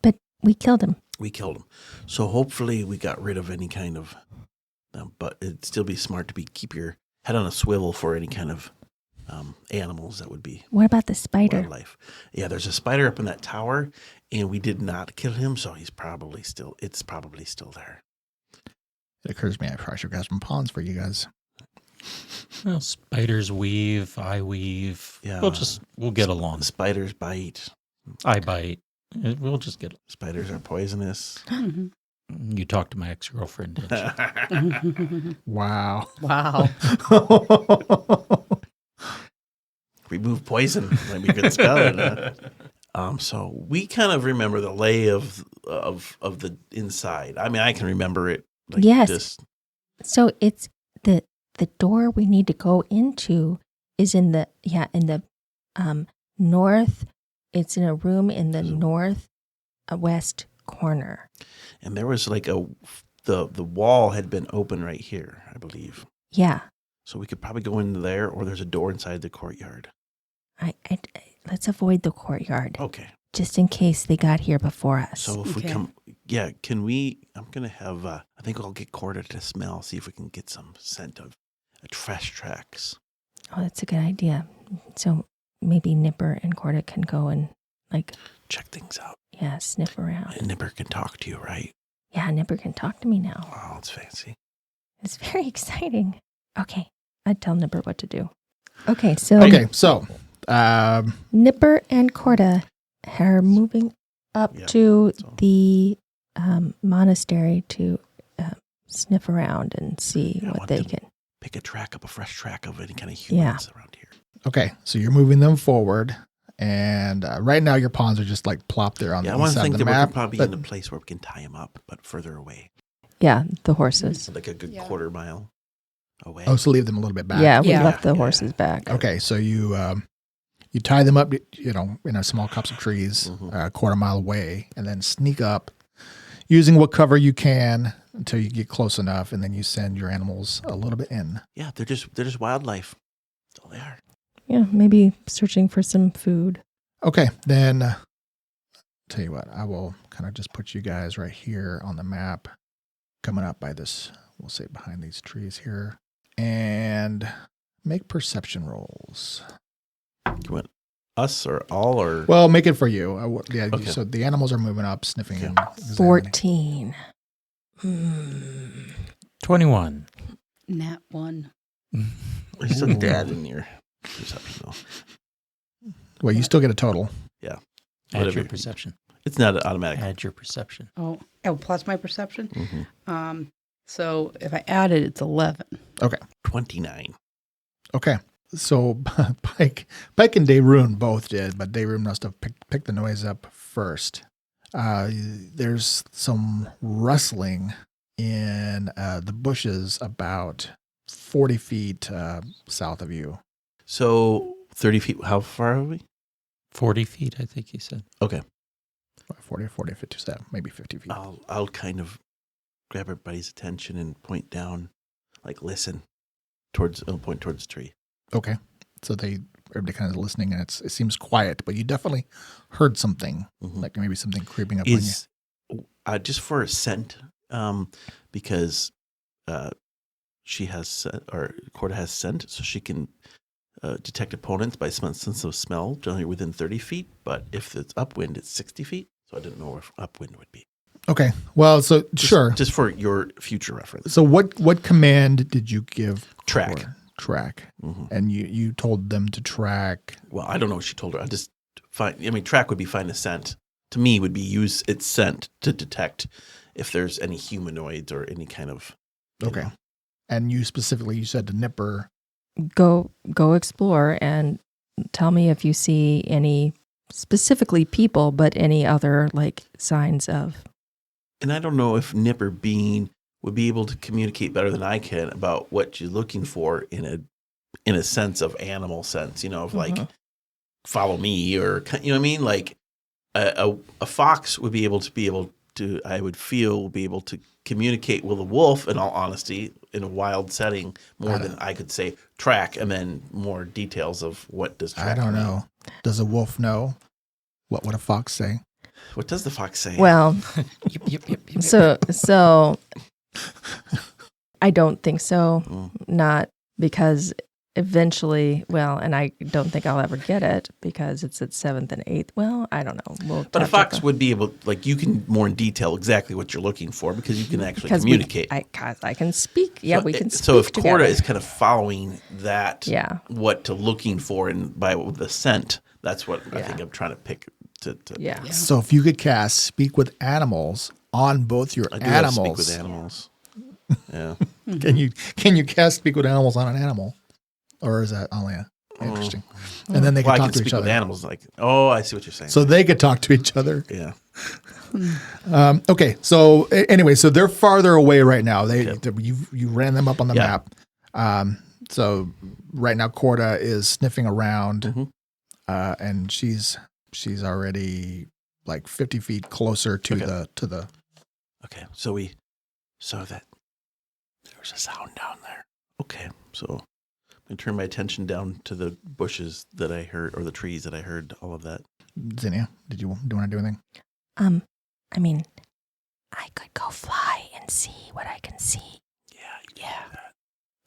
But we killed him. We killed him. So hopefully we got rid of any kind of, but it'd still be smart to keep your head on a swivel for any kind of animals that would be. What about the spider? Wildlife. Yeah, there's a spider up in that tower, and we did not kill him, so it's probably still there. It occurs to me I probably should grab some pawns for you guys. Well, spiders weave, I weave. Yeah. We'll get along. Spiders bite. I bite. We'll just get. Spiders are poisonous. Mm-hmm. You talked to my ex-girlfriend, didn't you? Wow. Wow. Remove poison. Might be a good spell. So we kind of remember the lay of the inside. I mean, I can remember it. Like Yes. Just, So it's the door we need to go into is in the north. It's in a room in the northwest corner. and there was like the wall had been open right here, I believe. Yeah. So we could probably go in there, or there's a door inside the courtyard. Let's avoid the courtyard Okay. just in case they got here before us. So if we Okay. come, can we? I'm gonna have. I think I'll get Corda to smell, see if we can get some scent of fresh tracks. Oh, that's a good idea. So maybe Nipper and Corda can go and Check things out. sniff around. And Nipper can talk to you, right? Yeah, Nipper can talk to me now. Wow, it's fancy. It's very exciting. Okay, I'd tell Nipper what to do. Okay, so Okay, so Nipper and Corda are moving up Yeah, to so- the monastery to sniff around and see Yeah, I what want they them- can. Pick a fresh track of any kind of Yeah. humans around here. okay, so you're moving them forward, and right now your pawns are just like plopped there on Yeah, I the want east to side think of that the we're map. probably but- in a place where we can tie them up, but further away, Yeah, the horses. like a good Yeah. quarter mile away. oh, so leave them a little bit back. Yeah, we Yeah. left the Yeah. horses back. Okay, so you tie them up, in a small copse of trees, Mhm. a quarter mile away, and then sneak up, using what cover you can until you get close enough, and then you send your animals a little bit in. Yeah, they're just wildlife. That's all they are. Yeah, maybe searching for some food. Okay, then tell you what, I will kind of just put you guys right here on the map, coming up by this, we'll say behind these trees here, and make perception rolls. You want us or all or? Well, make it for you. Okay. So the animals are moving up, sniffing Okay. and examining. 14. 21. Nat 1. There's still dad in your perception though. Well, you still get a total. Add Whatever. your perception. It's not automatic. Add your perception. Oh, plus my perception. Mhm. So if I add it, it's 11. 29. Okay. So Pike and Dayrun both did, but Dayrun must have picked the noise up first. There's some rustling in the bushes about 40 feet south of you. So 30 feet. How far are we? 40 feet, I think he said. Okay. 40, 57, maybe 50 feet. I'll kind of grab everybody's attention and point down, like listen I'll point towards the tree. Okay. So everybody kind of listening, and it seems quiet, but you definitely heard something, Mhm. like maybe something creeping up on you. Is just for a scent, because she has Corda has scent, so she can detect opponents by sense of smell, generally within 30 feet. But if it's upwind, it's 60 feet. So I didn't know where upwind would be. Okay. Well, so sure. Just for your future reference. So what command did you give? Track. for track. Mhm. And you told them to track. Well, I don't know what she told her. Track would be find a scent. To me, would be use its scent to detect if there's any humanoids or any kind of. Okay. And you said to Nipper. Go explore and tell me if you see any specifically people, but any other signs of. And I don't know if Nipper Bean would be able to communicate better than I can about what you're looking for in a sense of animal sense, of follow me or, you know what I mean? Like a fox would be able to, I would feel, be able to communicate with a wolf, in all honesty, in a wild setting more than I could say track, and then more details of what does track I don't mean. know. Does a wolf know? What would a fox say? What does the fox say? Well, Yep. so I don't think so. Mm. Not because eventually, and I don't think I'll ever get it because it's at 7th and 8th. Well, I don't know. But a fox would be able, you can more in detail exactly what you're looking for because you can actually communicate. I can speak. Yeah, we can speak So if together. Corda is kind of following that, Yeah. what to looking for, and by the scent, that's what I Yeah. think I'm trying to pick. To Yeah. So if you could cast Speak with Animals on both your I do have animals. speak with animals. Yeah. Can you cast speak with animals on an animal, or is that only interesting? And then they can Well, I talk can to speak each with other. animals. Like, oh, I see what you're saying. So they could talk to each other. yeah. Okay. So anyway, so they're farther away right now. Okay. You ran them up on the Yeah. map. So right now, Corda is sniffing around, Mhm. and she's already like 50 feet closer to Okay. the. Okay. So that there's a sound down there. Okay. So I'm going to turn my attention down to the bushes that I heard, or the trees that I heard, all of that. Zinnia, do you want to do anything? I mean, I could go fly and see what I can see. Yeah.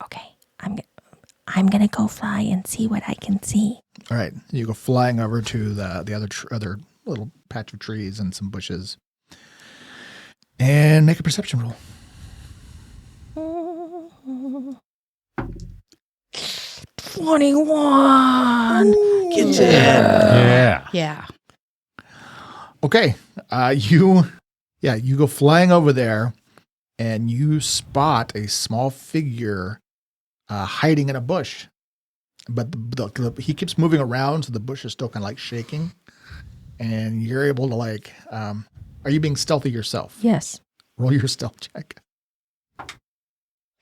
Okay, I'm gonna go fly and see what I can see. All right, you go flying over to the other little patch of trees and some bushes, and make a perception roll. 21. Get Yeah. Yeah. Okay, you go flying over there, and you spot a small figure hiding in a bush, but he keeps moving around, so the bush is still kind of like shaking, and you're able to like. Are you being stealthy yourself? Yes. Roll your stealth check.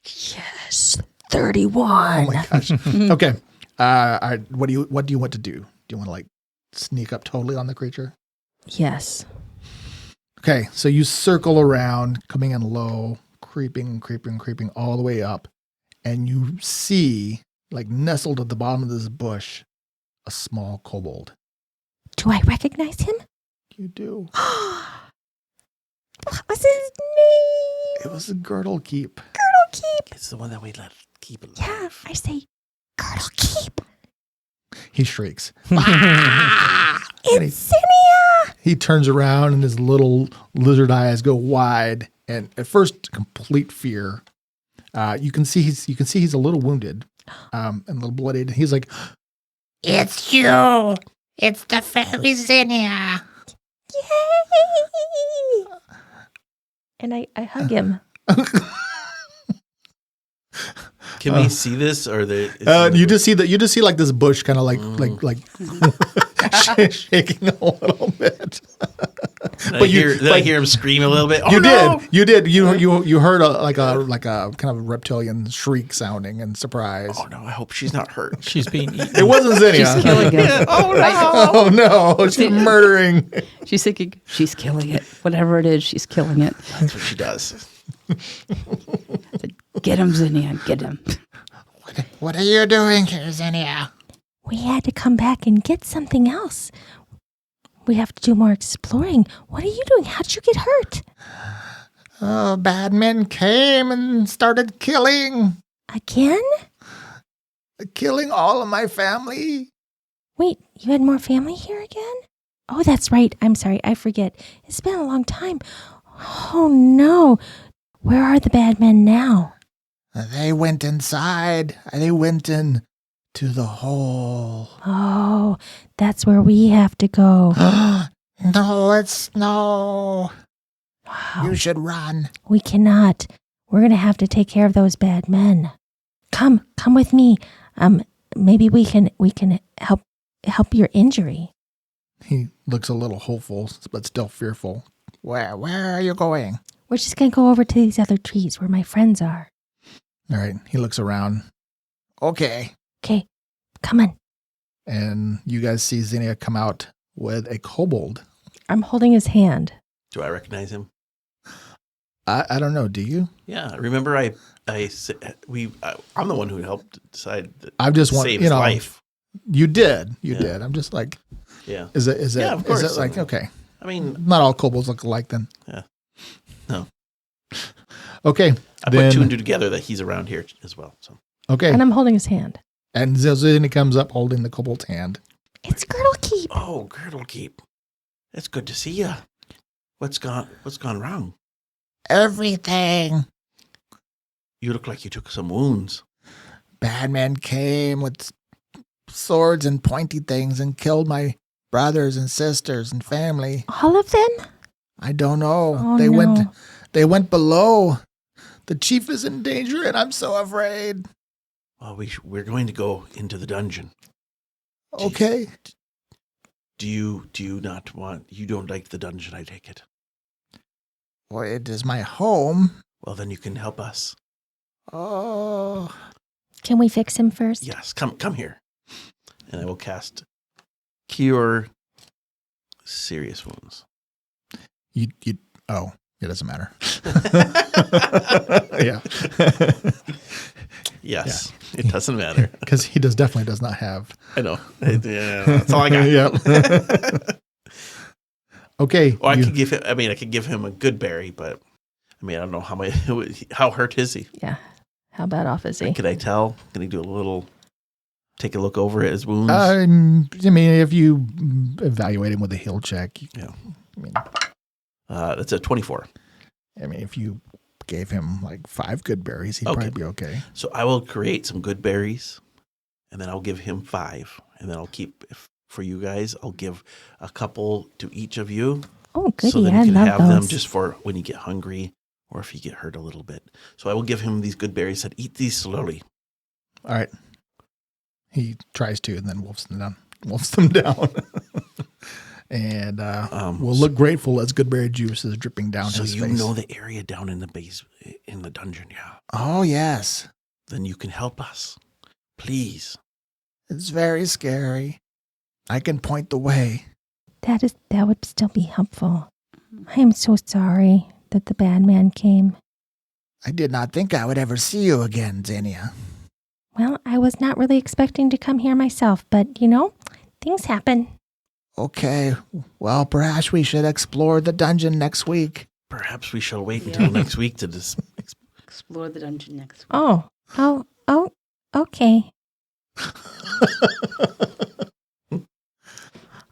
Yes, Oh 31. my gosh. Okay. What do you want to do? Do you want to like sneak up totally on the creature? Yes. Okay, so you circle around, coming in low, creeping all the way up, and you see, like nestled at the bottom of this bush, a small kobold. Do I recognize him? You do. What was his name? It was a girdle keep. Girdle Keep. It's the one that we let keep alive. Yeah, I say Girdle Keep. He shrieks. It's Zinnia. He turns around and his little lizard eyes go wide, and at first, complete fear. You can see he's a little wounded, and a little bloodied. He's like, It's you. It's the fairy Zinnia. Yay! And I hug him. Can we see this, or you just see like this bush kind of like shaking a little bit. I hear him scream a little bit. Oh, You no! did. You heard a kind of reptilian shriek sounding in surprise. Oh no! I hope she's not hurt. She's being eaten. It wasn't Zinnia. She's killing it. Oh no, she's murdering. She's thinking, she's killing it. Whatever it is, she's killing it. That's what she does. Get him, Zinnia. Get him. What are you doing here, Zinnia? We had to come back and get something else. We have to do more exploring. What are you doing? How'd you get hurt? Oh, bad men came and started killing Again? Killing all of my family. Wait, you had more family here again? Oh, that's right. I'm sorry. I forget. It's been a long time. Oh, no. Where are the bad men now? They went inside. They went in to the hole. Oh, that's where we have to go. No. Wow. You should run. We cannot. We're going to have to take care of those bad men. Come with me. Maybe we can help your injury. He looks a little hopeful, but still fearful. Where are you going? We're just going to go over to these other trees where my friends are. All right. He looks around, Okay. Okay, come on. and you guys see Zinnia come out with a kobold. I'm holding his hand. Do I recognize him? I don't know. Do you? Yeah. Remember, I'm the one who helped decide that I just want save you his know. life. You did. You Yeah. did. I'm just like, Yeah. is it? Yeah, of course. Is it like okay? I mean, Not all kobolds look alike then. Yeah. No. Okay. I put two and two together that he's around here as well. So Okay. And I'm holding his hand. And Zinnia comes up holding the kobold's hand. It's Girdle Keep. oh, Girdle Keep, it's good to see you. What's gone wrong? Everything. You look like you took some wounds. Bad men came with swords and pointy things and killed my brothers and sisters and family. All of them? I don't know. Oh, they no. went below. The chief is in danger, and I'm so afraid. Well, we're going to go into the dungeon. Okay. Do you not want? You don't like the dungeon? I take it. Well, it is my home. Well, then you can help us. Oh. Can we fix him first? Yes, come here, and I will cast Cure Serious Wounds. You oh, it doesn't matter. Yeah. Yes, it doesn't matter. Because he definitely does not have. I know. Yeah, that's all I got. Yeah. Okay. Or I could give him. I mean, I could give him a good berry, but I mean, I don't know how hurt is he? Yeah. How bad off is he? Could I tell? Can he do a little? Take a look over at his wounds. I mean, if you evaluate him with a heal check, Yeah. I mean, That's a 24. if you gave him like 5 good berries, he'd Okay. probably be okay. So I will create some good berries, and then I'll give him 5, and then I'll keep for you guys. I'll give a couple to each of you, Oh, goody. so then I you can love have those. them just for when you get hungry or if you get hurt a little bit. So I will give him these good berries. Said eat these slowly. All right. He tries to, and then wolfs them down. And will look grateful as goodberry juice is dripping down So his you face. know the area down in the base in the dungeon, yeah? Oh, yes. Then you can help us, please. It's very scary. I can point the way. That would still be helpful. I am so sorry that the bad man came. I did not think I would ever see you again, Xenia. Well, I was not really expecting to come here myself, but, things happen. Okay, well, perhaps we should explore the dungeon next week. Perhaps we shall wait until next week to Explore the dungeon next week. Oh, okay.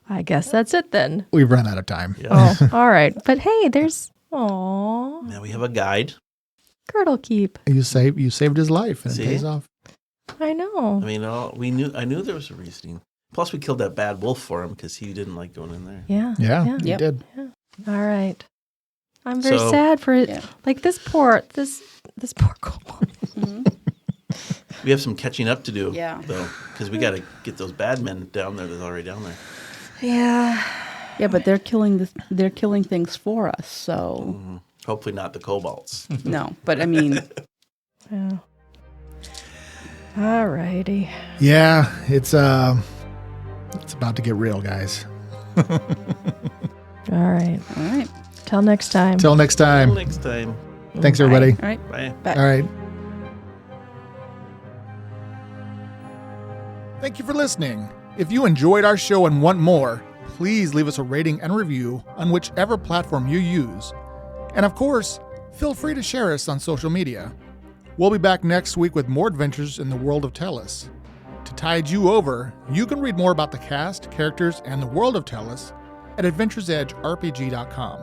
I guess that's it then. We've run out of time. Yeah. Oh, all right. But hey, aw, Now we have a guide. Girdle keep. You saved his life, and See? it pays off. I know. I mean, I knew there was a reasoning. Plus, we killed that bad wolf for him because he didn't like going in there. Yeah. Yeah, Yeah. he Yep. did. All right. I'm very So- sad for it. Yeah. Like this poor kobold. Mhm. We have some catching up to do, Yeah. though, because we got to get those bad men down there that's already down there. Yeah. Yeah, but they're killing things for us. So Hopefully not the kobolds. no, but I mean, Yeah. All righty. Yeah, it's about to get real, guys. All right. all right, Till next time. Till next time. Until next time. Thanks, everybody. all right. Bye. Bye. All right. Thank you for listening. If you enjoyed our show and want more, please leave us a rating and review on whichever platform you use. And of course, feel free to share us on social media. We'll be back next week with more adventures in the World of Tellus. To tide you over, you can read more about the cast, characters, and the World of Tellus at AdventuresEdgeRPG.com.